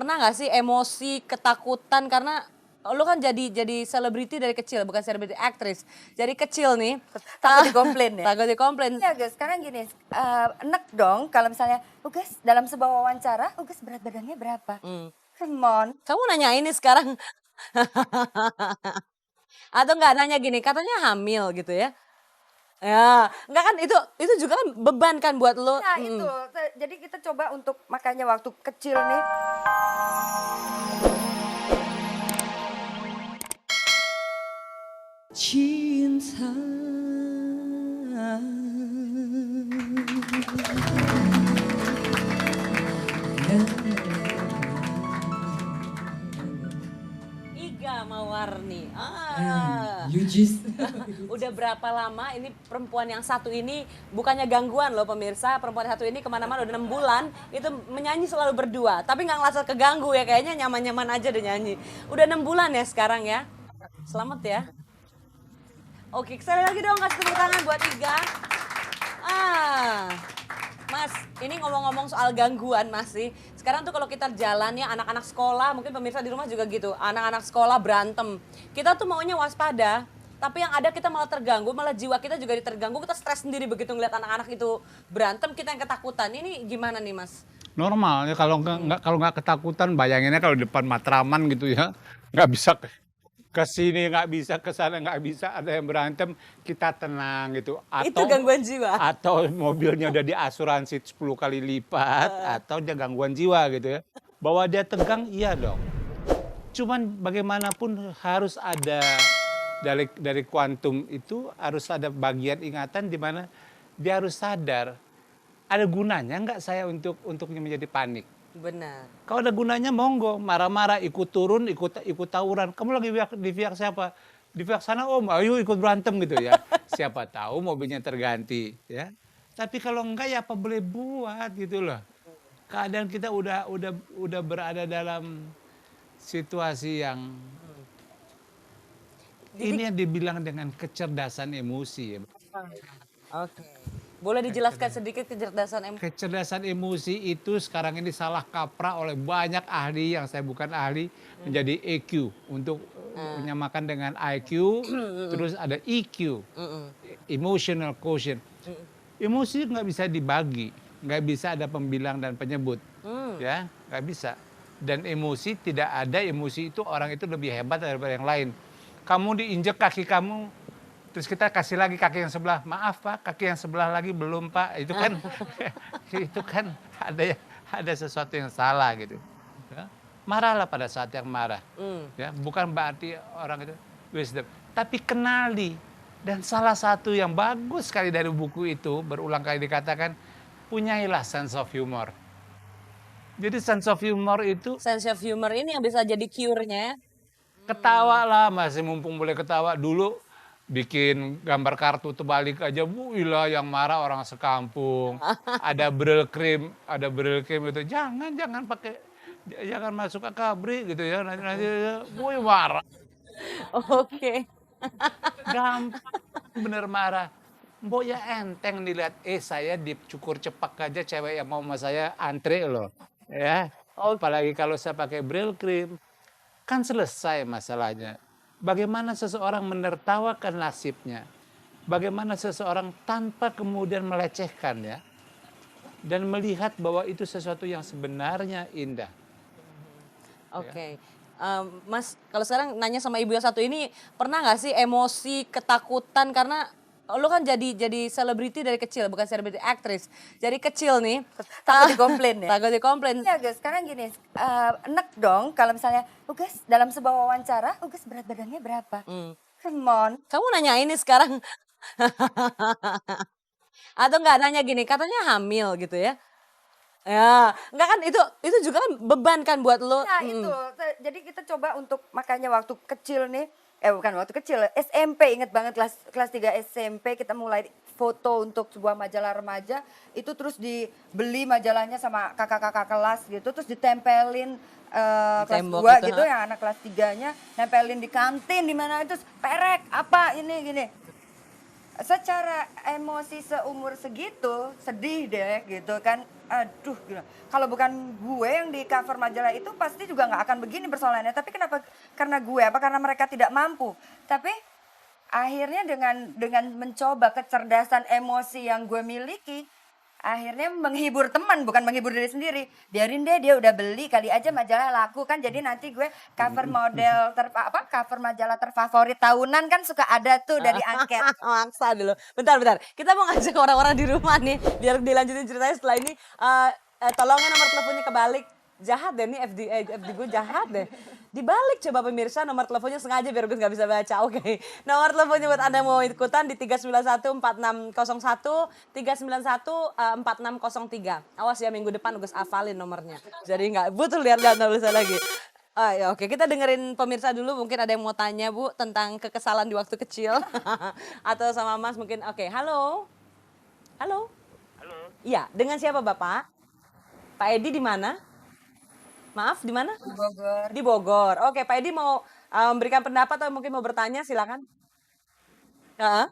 pernah nggak sih emosi, ketakutan karena lu kan jadi selebriti dari kecil, bukan selebriti, aktris. Jadi kecil nih, Takut dikomplain ya? takut dikomplain. Iya guys, sekarang gini, enak dong kalau misalnya, Ugas dalam sebuah wawancara, Ugas berat badannya berapa? Come on. Kamu nanya ini sekarang. Atau nggak nanya gini, katanya hamil gitu ya. Ya, enggak kan itu juga kan beban kan buat lo. Nah itu, jadi kita coba untuk makanya waktu kecil nih. Cinta. Iga Mawarni. Yujis. Udah berapa lama ini perempuan yang satu ini, bukannya gangguan loh pemirsa, perempuan yang satu ini kemana-mana udah 6 bulan itu menyanyi selalu berdua, tapi nggak ngerasa keganggu ya, kayaknya nyaman-nyaman aja udah nyanyi. Udah 6 bulan ya sekarang ya. Selamat ya. Oke, sekali lagi dong kasih tepuk tangan buat Iga. Mas, ini ngomong-ngomong soal gangguan masih. Sekarang tuh kalau kita jalan ya, anak-anak sekolah, mungkin pemirsa di rumah juga gitu. Anak-anak sekolah berantem. Kita tuh maunya waspada, tapi yang ada kita malah terganggu, malah jiwa kita juga terganggu. Kita stres sendiri begitu ngeliat anak-anak itu berantem, kita yang ketakutan. Ini gimana nih Mas? Normal ya, kalau nggak ketakutan, bayanginnya kalau depan Matraman gitu ya, nggak bisa ke sini, nggak bisa ke sana, nggak bisa, ada yang berantem, kita tenang gitu. Itu gangguan jiwa. Atau mobilnya udah diasuransi 10 kali lipat, atau dia gangguan jiwa gitu ya. Bahwa dia tegang, iya dong. Cuman bagaimanapun harus ada dari kuantum itu harus ada bagian ingatan di mana dia harus sadar ada gunanya nggak saya untuk menjadi panik. Benar. Kalau ada gunanya monggo, marah-marah, ikut turun, ikut tawuran. Kamu lagi di pihak siapa? Di pihak sana om, ayo ikut berantem gitu ya. Siapa tahu mobilnya terganti ya. Tapi kalau enggak ya apa boleh buat gitu loh. Keadaan kita udah berada dalam situasi yang ini yang dibilang dengan kecerdasan emosi ya. Oke. Boleh dijelaskan sedikit kecerdasan emosi? Kecerdasan emosi itu sekarang ini salah kaprah oleh banyak ahli yang saya bukan ahli menjadi EQ untuk menyamakan dengan IQ, terus ada EQ, emotional quotient. Emosi nggak bisa dibagi, nggak bisa ada pembilang dan penyebut, ya nggak bisa. Dan emosi tidak ada, emosi itu orang itu lebih hebat daripada yang lain. Kamu diinjek kaki kamu, terus kita kasih lagi kaki yang sebelah, maaf pak, kaki yang sebelah lagi belum pak, itu kan itu kan ada sesuatu yang salah gitu. Ya. Marahlah pada saat yang marah, ya bukan berarti orang itu wisdom, tapi kenali. Dan salah satu yang bagus sekali dari buku itu berulang kali dikatakan, punyailah sense of humor. Jadi sense of humor itu, Sense of humor ini yang bisa jadi cure-nya ya. ketawa lah, masih mumpung boleh ketawa. Dulu bikin gambar kartu terbalik aja, ilah yang marah orang sekampung. Ada Braille cream itu, jangan pakai, jangan masuk ke kabri gitu ya, nanti marah. Oke. Gampang bener marah. Mbok ya enteng dilihat, saya dicukur cepak aja cewek yang mau sama saya antre loh. Ya, apalagi kalau saya pakai Braille cream, kan selesai masalahnya. Bagaimana seseorang menertawakan nasibnya, bagaimana seseorang tanpa kemudian melecehkan ya, dan melihat bahwa itu sesuatu yang sebenarnya indah. Oke. Mas, kalau sekarang nanya sama ibu yang satu ini, pernah nggak sih emosi, ketakutan karena lu kan jadi selebriti dari kecil, bukan selebriti, aktris. Jadi kecil nih. Takut dikomplain ya? Takut dikomplain. Iya guys, sekarang gini, enak dong kalau misalnya, Ugas dalam sebuah wawancara, Ugas berat badannya berapa? Come on. Kamu nanya ini sekarang. Atau nggak nanya gini, katanya hamil gitu ya. Ya, enggak kan itu juga kan beban kan buat lo. Nah itu, jadi kita coba untuk makanya waktu kecil nih, bukan waktu kecil, SMP, inget banget kelas 3 SMP kita mulai foto untuk sebuah majalah remaja, itu terus dibeli majalahnya sama kakak-kakak kelas gitu, terus ditempelin kelas tembok 2 gitu, gitu, yang anak kelas 3-nya nempelin di kantin di mana, terus perek apa ini gini. secara emosi seumur segitu sedih deh gitu kan, aduh gila. Kalau bukan gue yang di cover majalah itu pasti juga nggak akan begini persoalannya, tapi kenapa, karena gue apa karena mereka tidak mampu. Tapi akhirnya dengan mencoba kecerdasan emosi yang gue miliki, akhirnya menghibur teman bukan menghibur diri sendiri. Biarin deh, dia udah beli, kali aja majalah laku kan, jadi nanti gue cover model cover majalah terfavorit tahunan kan suka ada tuh dari angket. Maksa dulu. Bentar. Kita mau ngajak orang-orang di rumah nih biar dilanjutin ceritanya setelah ini. Tolongnya nomor teleponnya kebalik. Jahat deh nih FD gue jahat deh. Dibalik coba pemirsa nomor teleponnya sengaja biar gue nggak bisa baca. Oke. Nomor teleponnya buat Anda mau ikutan di 3914601 3914603. Awas ya minggu depan gue hafalin nomornya. Jadi nggak butuh lihat-lihat tulisan lagi. Ya oke, kita dengerin pemirsa dulu, mungkin ada yang mau tanya Bu tentang kekesalan di waktu kecil atau sama Mas mungkin. Oke, halo. Halo. Iya, dengan siapa Bapak? Pak Edi di mana? Maaf, di mana? Di Bogor. Di Bogor. Oke, Pak Edi mau memberikan pendapat atau mungkin mau bertanya, silakan. Heeh.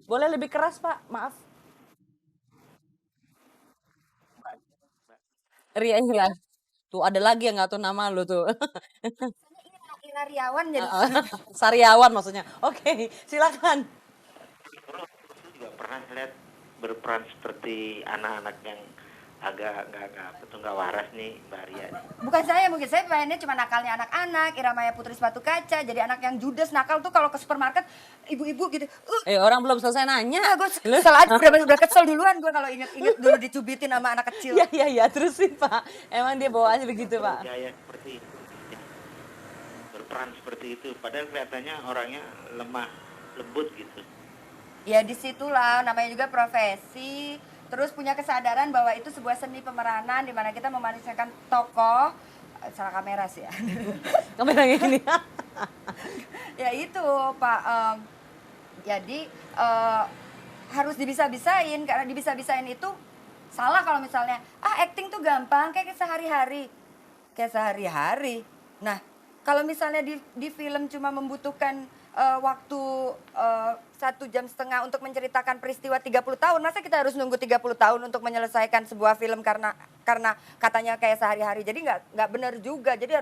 Boleh lebih keras, Pak? Maaf. Ria. Tuh ada lagi yang nggak tahu nama lu tuh. Ira Riawan jadi Sariawan maksudnya. Oke, silakan. Itu juga pernah lihat berperan seperti anak-anak yang agak nggak waras nih Mbak Ria. bukan saya, mungkin saya pengennya cuma nakalnya anak-anak, Iramaya Putri Sepatu Kaca, jadi anak yang judes nakal tuh kalau ke supermarket ibu-ibu gitu. Orang belum selesai nanya. Gue salah aja, udah kesel duluan gue kalau inget dulu dicubitin sama anak kecil. Iya, terusin Pak. Emang dia bawaannya begitu Pak. Gaya seperti itu, berperan seperti itu, padahal kelihatannya orangnya lemah lembut gitu. Ya disitulah namanya juga profesi. Terus punya kesadaran bahwa itu sebuah seni pemeranan di mana kita memanusiakan tokoh. Salah kamera sih ya. Kamera ini. Ya itu Pak. Jadi harus dibisa-bisain, karena dibisa-bisain itu salah kalau misalnya acting tuh gampang kayak sehari-hari. Nah, kalau misalnya di film cuma membutuhkan waktu 1,5 jam untuk menceritakan peristiwa 30 tahun, masa kita harus nunggu 30 tahun untuk menyelesaikan sebuah film karena katanya kayak sehari-hari. Jadi nggak benar juga. Jadi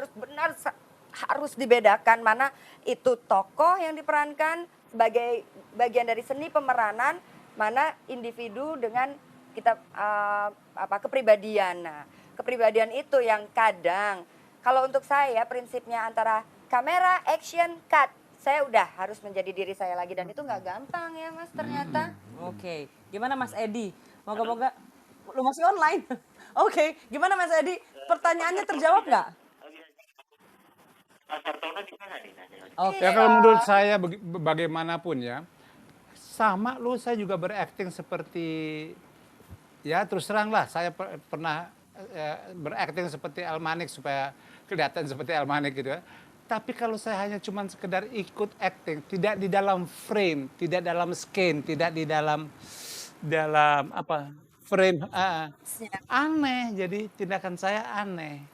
harus dibedakan mana itu tokoh yang diperankan sebagai bagian dari seni pemeranan, mana individu dengan kita kepribadian. Nah, kepribadian itu yang kadang kalau untuk saya prinsipnya antara kamera, action, cut, saya udah harus menjadi diri saya lagi, dan itu nggak gampang ya Mas ternyata. Oke, gimana Mas Edi? Moga-moga lu masih online. Oke, gimana Mas Edi? Pertanyaannya terjawab nggak? Mas Sartono gimana nih nanya? Oke. Ya kalau menurut saya bagaimanapun ya, sama lu saya juga berakting seperti, ya terus terang lah saya pernah berakting seperti Almanik supaya kelihatan seperti Almanik gitu ya. Tapi kalau saya hanya cuma sekedar ikut acting, tidak di dalam frame, tidak dalam scan, tidak di dalam frame, aneh. Jadi tindakan saya aneh.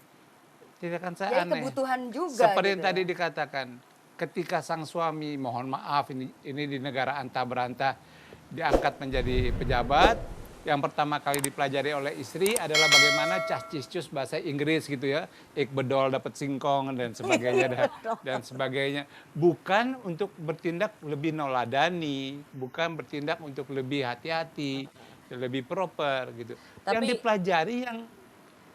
Jadi kebutuhan juga. Seperti gitu yang tadi dikatakan, ketika sang suami, mohon maaf ini di negara anta berantah, diangkat menjadi pejabat, yang pertama kali dipelajari oleh istri adalah bagaimana cah ciscus bahasa Inggris gitu ya, ik bedol dapat singkong dan sebagainya dan sebagainya. Bukan untuk bertindak lebih noladani, bukan bertindak untuk lebih hati-hati, lebih proper gitu. Yang dipelajari yang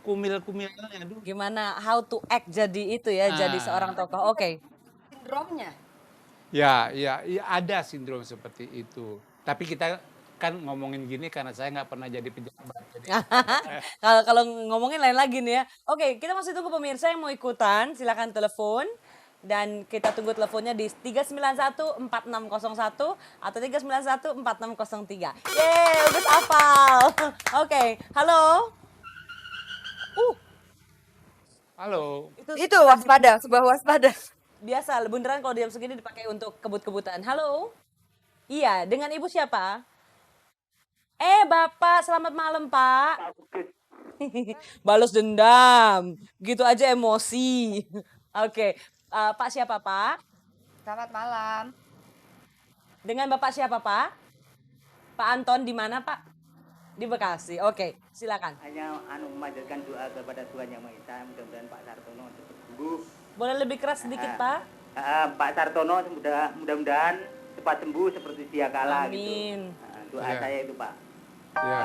kumil-kumilnya dulu. Gimana how to act jadi itu ya, jadi seorang tokoh. Oke. sindromnya. Ya, ada sindrom seperti itu. Tapi kita kan ngomongin gini karena saya nggak pernah jadi pejabat. Kalau ngomongin lain lagi nih ya. Oke, kita masih tunggu pemirsa yang mau ikutan, silakan telepon. Dan kita tunggu teleponnya di 3914601 atau 3914603. Yeay, udah hafal. Oke, halo. Halo. Itu waspada, sebuah waspada. Biasa, bundaran kalau jam segini dipakai untuk kebut-kebutan. Halo. Iya, dengan ibu siapa? Bapak, selamat malam, Pak. Balas dendam. Gitu aja emosi. Oke. Pak siapa, Pak? Selamat malam. Dengan Bapak siapa, Pak? Pak Anton di mana, Pak? Di Bekasi. Oke, silakan. Hanya memanjatkan doa kepada Tuhan Yang Maha Esa, mudah-mudahan Pak Sartono cepat sembuh. Boleh lebih keras sedikit, Pak? Pak Sartono mudah-mudahan cepat sembuh seperti dia kala Amin. gitu. Doa Ya. saya itu Pak. Ya.